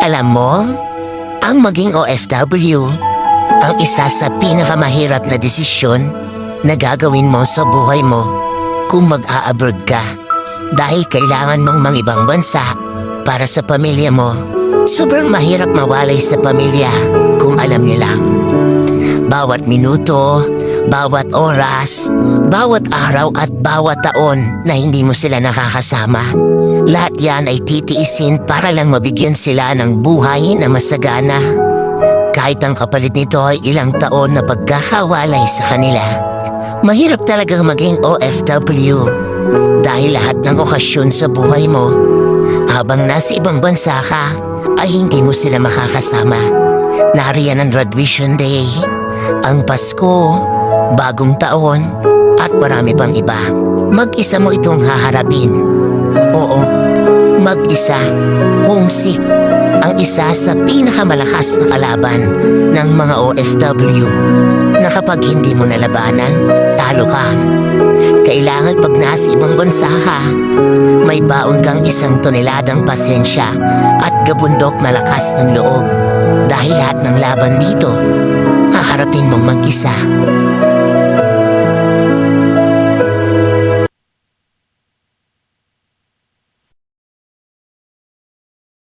Alam mo, ang maging OFW, ang isa sa pinakamahirap na desisyon na gagawin mo sa buhay mo kung mag-a-abroad ka. Dahil kailangan mong mangibang bansa para sa pamilya mo. Sobrang mahirap mawalay sa pamilya kung alam niyo lang. Bawat minuto, bawat oras, bawat araw at bawat taon na hindi mo sila nakakasama. Lahat yan ay titiisin para lang mabigyan sila ng buhay na masagana. Kahit ang kapalit nito ay ilang taon na pagkakawalay sa kanila. Mahirap talagang maging OFW dahil lahat ng okasyon sa buhay mo habang nasa ibang bansa ka ay hindi mo sila makakasama. Nariyan ang graduation day, ang Pasko, bagong taon, at marami pang iba. Mag-isa mo itong haharapin. Oo, mag-isa, homesick, ang isa sa pinakamalakas na kalaban ng mga OFW na kapag hindi mo nalabanan, talo ka. Kailangan pag nasa ibang bansa ka, may baon kang 1 toneladang pasensya at gabundok malakas ng loob. Dahil lahat ng laban dito, haharapin mong mag-isa.